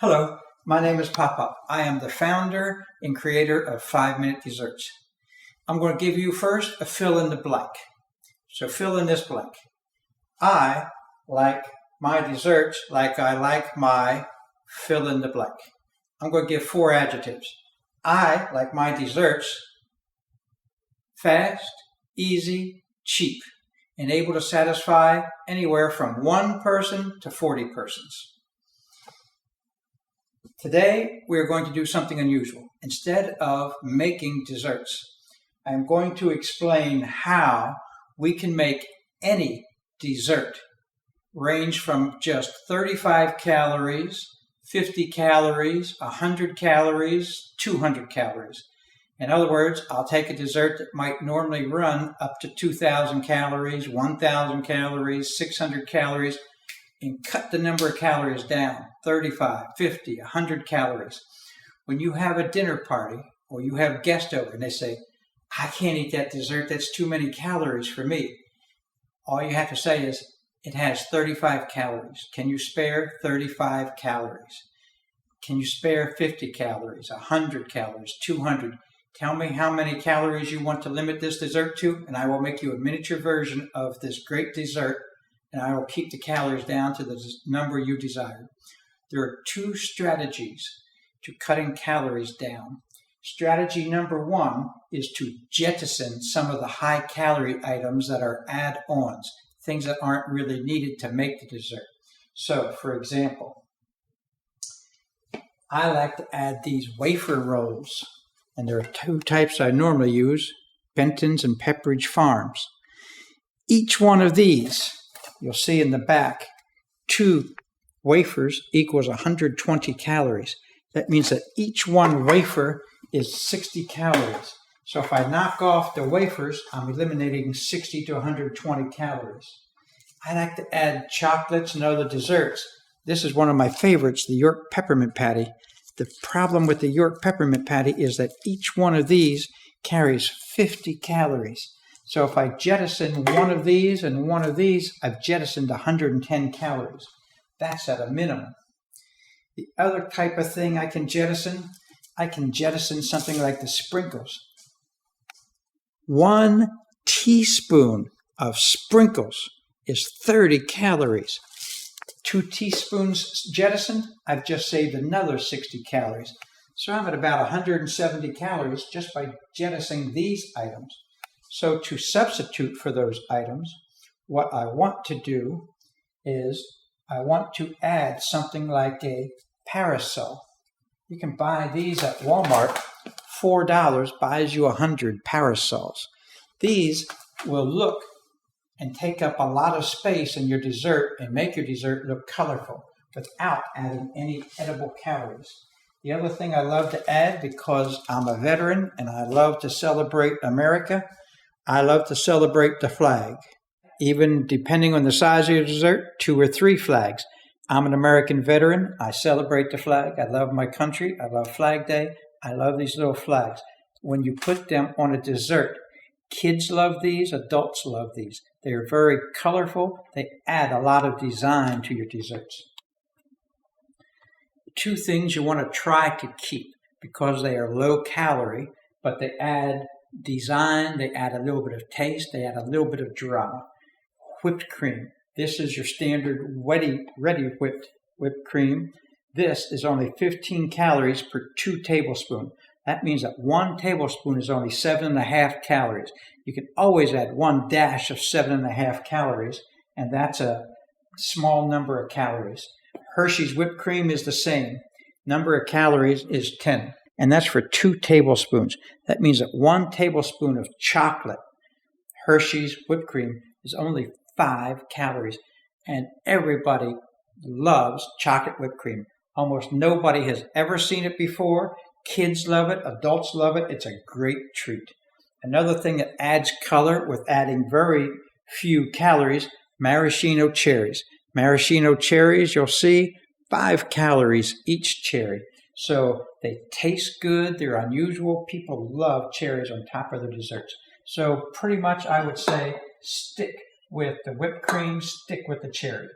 Hello, my name is Papa. I am the founder and creator of 5-Minute Desserts. I'm going to give you first a fill in the blank. So fill in this blank. I like my desserts like I like my fill in the blank. I'm going to give 4 adjectives. I like my desserts fast, easy, cheap, and able to satisfy anywhere from 1 person to 40 persons. Today, we are going to do something unusual. Instead of making desserts, I'm going to explain how we can make any dessert range from just 35 calories, 50 calories, 100 calories, 200 calories. In other words, I'll take a dessert that might normally run up to 2,000 calories, 1,000 calories, 600 calories, and cut the number of calories down, 35, 50, 100 calories. When you have a dinner party or you have guests over and they say, I can't eat that dessert, that's too many calories for me. All you have to say is, it has 35 calories. Can you spare 35 calories? Can you spare 50 calories, 100 calories, 200? Tell me how many calories you want to limit this dessert to, and I will make you a miniature version of this great dessert, and I will keep the calories down to the number you desire. There are 2 strategies to cutting calories down. Strategy number 1 is to jettison some of the high-calorie items that are add-ons, things that aren't really needed to make the dessert. So, for example, I like to add these wafer rolls, and there are 2 types I normally use, Benton's and Pepperidge Farms. Each one of these, you'll see in the back, 2 wafers equals 120 calories. That means that each one wafer is 60 calories. So if I knock off the wafers, I'm eliminating 60 to 120 calories. I like to add chocolates and other desserts. This is one of my favorites, the York Peppermint Patty. The problem with the York Peppermint Patty is that each one of these carries 50 calories. So if I jettison one of these and one of these, I've jettisoned 110 calories. That's at a minimum. The other type of thing I can jettison something like the sprinkles. 1 teaspoon of sprinkles is 30 calories. 2 teaspoons jettisoned, I've just saved another 60 calories. So I'm at about 170 calories just by jettisoning these items. So to substitute for those items, what I want to do is I want to add something like a parasol. You can buy these at Walmart. $4 buys you 100 parasols. These will look and take up a lot of space in your dessert and make your dessert look colorful without adding any edible calories. The other thing I love to add, because I'm a veteran and I love to celebrate America, I love to celebrate the flag. Even depending on the size of your dessert, 2 or 3 flags. I'm an American veteran. I celebrate the flag. I love my country. I love Flag Day. I love these little flags. When you put them on a dessert, kids love these, adults love these. They are very colorful. They add a lot of design to your desserts. 2 things you want to try to keep because they are low calorie, but they add design, they add a little bit of taste, they add a little bit of drama. Whipped cream. This is your standard ready whipped cream. This is only 15 calories per 2 tablespoons. That means that 1 tablespoon is only 7.5 calories. You can always add 1 dash of 7.5 calories, and that's a small number of calories. Hershey's whipped cream is the same. Number of calories is 10, and that's for 2 tablespoons. That means that 1 tablespoon of chocolate, Hershey's whipped cream, is only 5 calories, and everybody loves chocolate whipped cream. Almost nobody has ever seen it before. Kids love it, adults love it. It's a great treat. Another thing that adds color with adding very few calories, maraschino cherries. Maraschino cherries, you'll see, 5 calories each cherry. So they taste good, they're unusual. People love cherries on top of their desserts. So pretty much I would say stick with the whipped cream, stick with the cherry.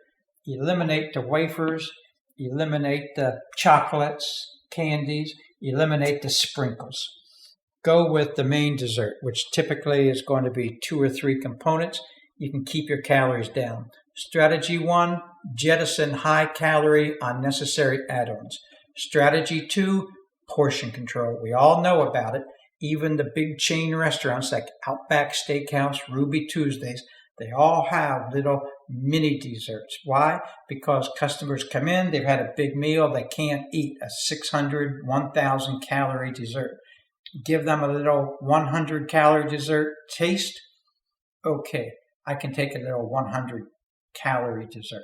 Eliminate the wafers, eliminate the chocolates, candies, eliminate the sprinkles. Go with the main dessert, which typically is going to be 2 or 3 components. You can keep your calories down. Strategy 1, jettison high-calorie, unnecessary add-ons. Strategy 2, portion control. We all know about it. Even the big chain restaurants like Outback Steakhouse, Ruby Tuesdays, they all have little mini desserts. Why? Because customers come in, they've had a big meal, they can't eat a 600, 1,000 calorie dessert. Give them a little 100 calorie dessert taste. Okay, I can take a little 100 calorie dessert.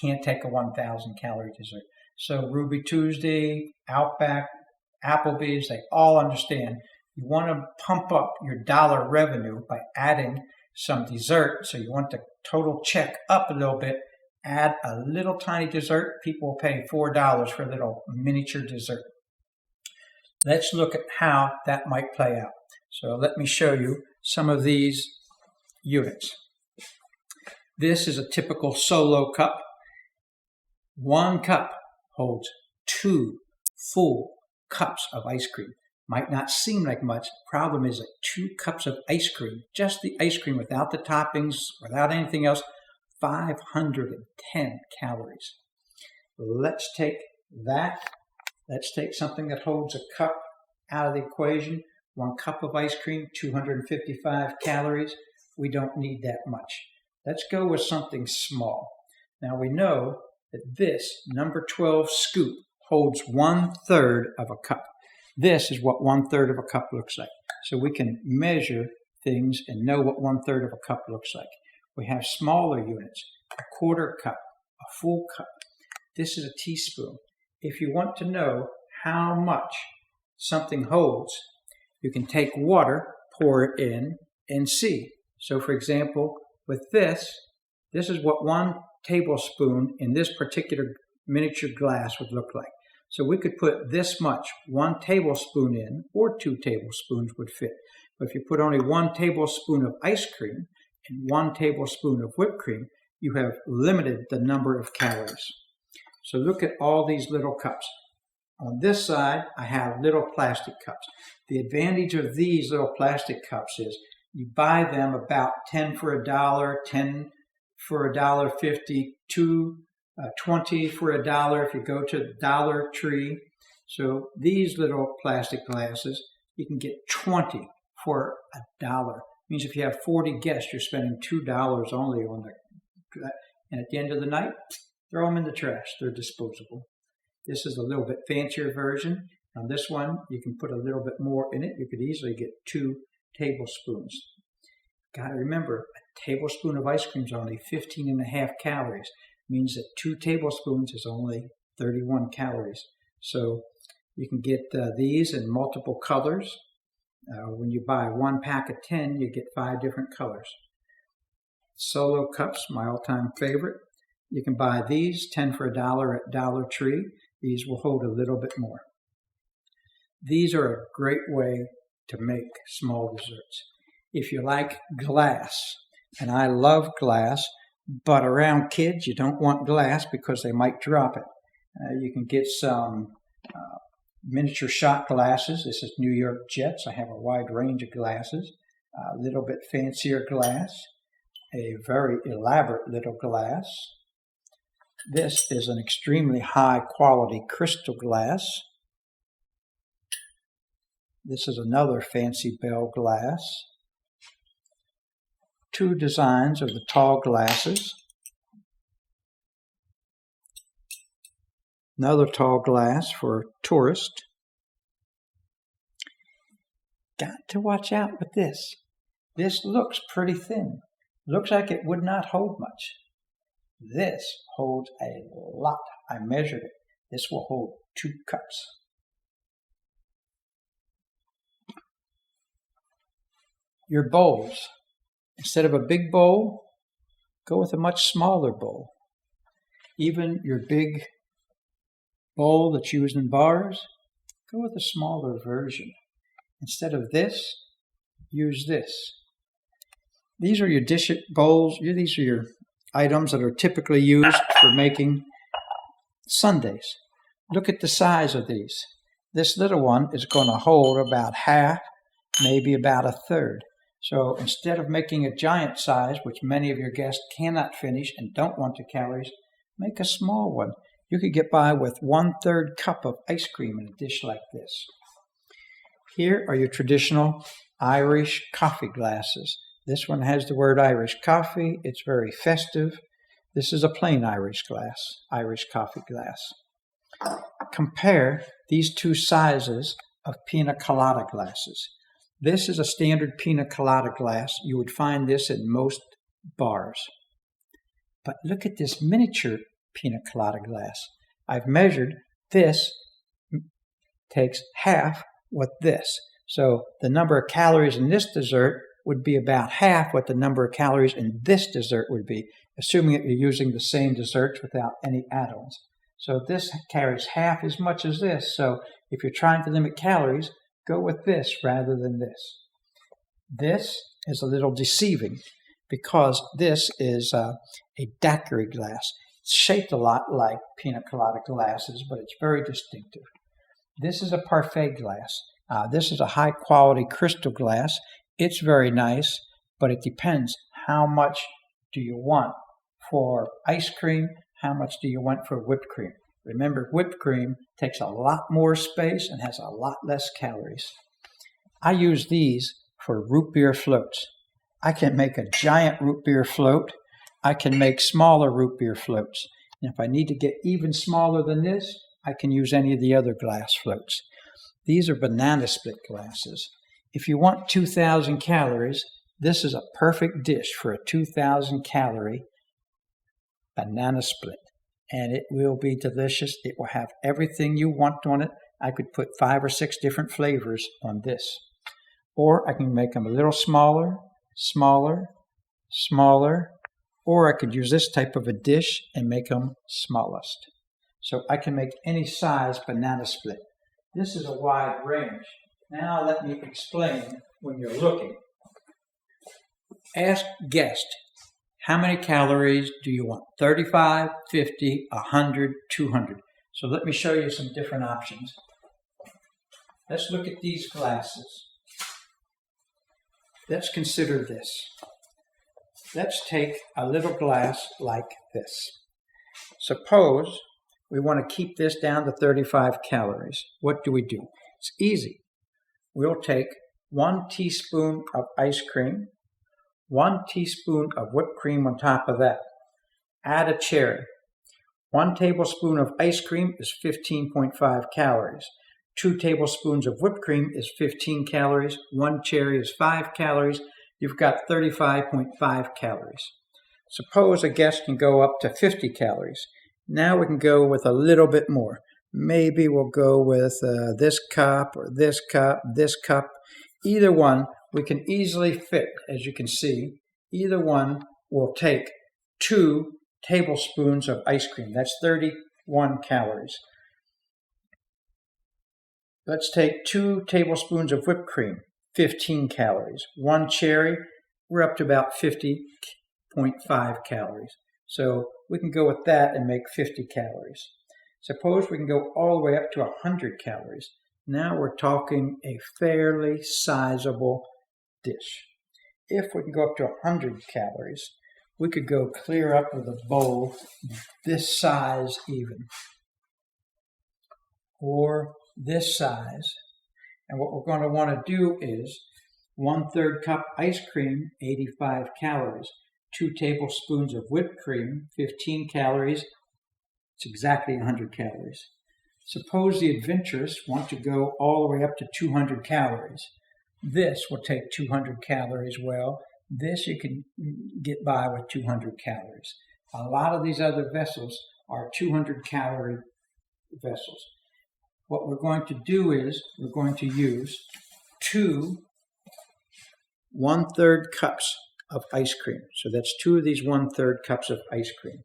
Can't take a 1,000 calorie dessert. So Ruby Tuesday, Outback, Applebee's, they all understand. You want to pump up your dollar revenue by adding some dessert. So you want the total check up a little bit. Add a little tiny dessert. People will pay $4 for a little miniature dessert. Let's look at how that might play out. So let me show you some of these units. This is a typical solo cup. 1 cup holds 2 full cups of ice cream. Might not seem like much. Problem is that 2 cups of ice cream, just the ice cream without the toppings, without anything else, 510 calories. Let's take that. Let's take something that holds a cup out of the equation. 1 cup of ice cream, 255 calories. We don't need that much. Let's go with something small. Now we know that this number 12 scoop holds 1/3 of a cup. This is what 1/3 of a cup looks like. So we can measure things and know what 1/3 of a cup looks like. We have smaller units, a 1/4 cup, a full cup. This is a teaspoon. If you want to know how much something holds, you can take water, pour it in, and see. So for example, with this is what 1 tablespoon in this particular miniature glass would look like. So we could put this much, 1 tablespoon in, or 2 tablespoons would fit. But if you put only 1 tablespoon of ice cream and 1 tablespoon of whipped cream, you have limited the number of calories. So look at all these little cups. On this side, I have little plastic cups. The advantage of these little plastic cups is you buy them about 10 for $1, 10 for $1.50, 20 for $1 if you go to Dollar Tree. So these little plastic glasses, you can get 20 for $1. Means if you have 40 guests, you're spending $2 only on the. And at the end of the night, throw them in the trash. They're disposable. This is a little bit fancier version. On this one, you can put a little bit more in it. You could easily get 2 tablespoons. Got to remember, a tablespoon of ice cream is only 15.5 calories. Means that 2 tablespoons is only 31 calories. So you can get these in multiple colors. When you buy 1 pack of 10, you get 5 different colors. Solo cups, my all-time favorite. You can buy these 10 for $1 at Dollar Tree. These will hold a little bit more. These are a great way to make small desserts. If you like glass, and I love glass, but around kids you don't want glass because they might drop it. You can get some miniature shot glasses. This is New York Jets. I have a wide range of glasses. A little bit fancier glass. A very elaborate little glass. This is an extremely high quality crystal glass. This is another fancy bell glass. 2 designs of the tall glasses. Another tall glass for tourists. Got to watch out with this. This looks pretty thin. Looks like it would not hold much. This holds a lot. I measured it. This will hold 2 cups. Your bowls. Instead of a big bowl, go with a much smaller bowl. Even your big bowl that's used in bars, go with a smaller version. Instead of this, use this. These are your dish bowls. These are your items that are typically used for making sundaes. Look at the size of these. This little one is going to hold about half, maybe about a third. So instead of making a giant size, which many of your guests cannot finish and don't want the calories, make a small one. You could get by with 1/3 cup of ice cream in a dish like this. Here are your traditional Irish coffee glasses. This one has the word Irish coffee. It's very festive. This is a plain Irish coffee glass. Compare these two sizes of pina colada glasses. This is a standard pina colada glass. You would find this in most bars. But look at this miniature pina colada glass. I've measured this takes half what this. So the number of calories in this dessert would be about half what the number of calories in this dessert would be, assuming that you're using the same desserts without any add-ons. So this carries half as much as this. So if you're trying to limit calories, go with this rather than this. This is a little deceiving because this is a daiquiri glass. It's shaped a lot like pina colada glasses, but it's very distinctive. This is a parfait glass. This is a high-quality crystal glass. It's very nice, but it depends. How much do you want for ice cream? How much do you want for whipped cream? Remember, whipped cream takes a lot more space and has a lot less calories. I use these for root beer floats. I can make a giant root beer float. I can make smaller root beer floats. And if I need to get even smaller than this, I can use any of the other glass floats. These are banana split glasses. If you want 2,000 calories, this is a perfect dish for a 2,000 calorie banana split. And it will be delicious. It will have everything you want on it. I could put 5 or 6 different flavors on this. Or I can make them a little smaller, or I could use this type of a dish and make them smallest. So I can make any size banana split. This is a wide range. Now let me explain when you're looking. Ask guest, how many calories do you want? 35, 50, 100, 200. So let me show you some different options. Let's look at these glasses. Let's consider this. Let's take a little glass like this. Suppose we want to keep this down to 35 calories. What do? It's easy. We'll take 1 teaspoon of ice cream, 1 teaspoon of whipped cream on top of that. Add a cherry. 1 tablespoon of ice cream is 15.5 calories. 2 tablespoons of whipped cream is 15 calories. 1 cherry is 5 calories. You've got 35.5 calories. Suppose a guest can go up to 50 calories. Now we can go with a little bit more. Maybe we'll go with this cup or this cup, this cup. Either one we can easily fit, as you can see. Either one will take 2 tablespoons of ice cream. That's 31 calories. Let's take 2 tablespoons of whipped cream, 15 calories. 1 cherry, we're up to about 50.5 calories. So we can go with that and make 50 calories. Suppose we can go all the way up to 100 calories. Now we're talking a fairly sizable dish. If we can go up to 100 calories, we could go clear up with a bowl this size even, or this size. And what we're going to want to do is 1/3 cup ice cream, 85 calories. 2 tablespoons of whipped cream, 15 calories. It's exactly 100 calories. Suppose the adventurous want to go all the way up to 200 calories. This will take 200 calories. Well, this you can get by with 200 calories. A lot of these other vessels are 200 calorie vessels. What we're going to do is we're going to use 2 1/3 cups of ice cream. So that's 2 of these 1/3 cups of ice cream.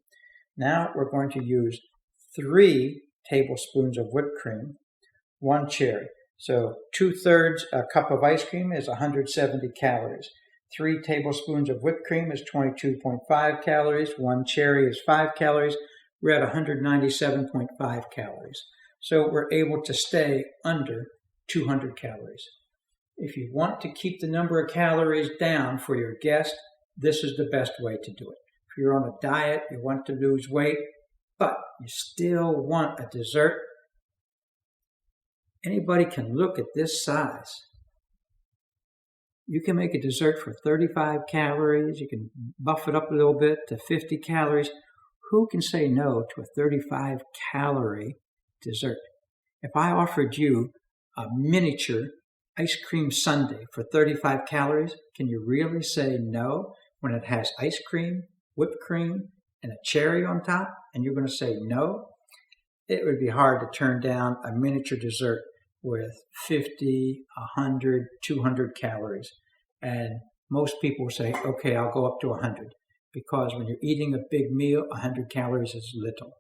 Now we're going to use 3 tablespoons of whipped cream, 1 cherry. So 2/3 a cup of ice cream is 170 calories. 3 tablespoons of whipped cream is 22.5 calories. 1 cherry is 5 calories. we're at 197.5 calories. So we're able to stay under 200 calories. If you want to keep the number of calories down for your guest, this is the best way to do it. If you're on a diet, you want to lose weight, but you still want a dessert, anybody can look at this size. You can make a dessert for 35 calories. You can buff it up a little bit to 50 calories. Who can say no to a 35 calorie dessert? If I offered you a miniature ice cream sundae for 35 calories, can you really say no when it has ice cream, whipped cream, and a cherry on top, and you're going to say no? It would be hard to turn down a miniature dessert with 50, 100, 200 calories. And most people say, okay, I'll go up to 100, because when you're eating a big meal, 100 calories is little.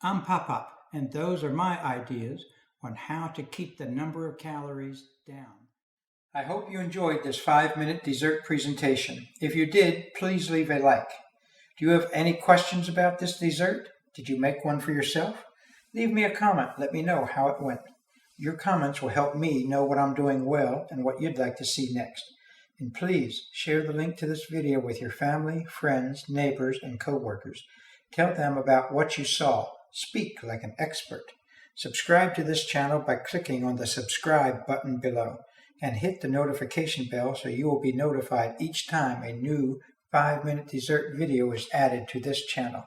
I'm Pop-Pop, and those are my ideas on how to keep the number of calories down. I hope you enjoyed this 5-minute dessert presentation. If you did, please leave a like. Do you have any questions about this dessert? Did you make one for yourself? Leave me a comment. Let me know how it went. Your comments will help me know what I'm doing well and what you'd like to see next. And please share the link to this video with your family, friends, neighbors, and co-workers. Tell them about what you saw. Speak like an expert. Subscribe to this channel by clicking on the subscribe button below, and hit the notification bell so you will be notified each time a new 5-minute dessert video is added to this channel.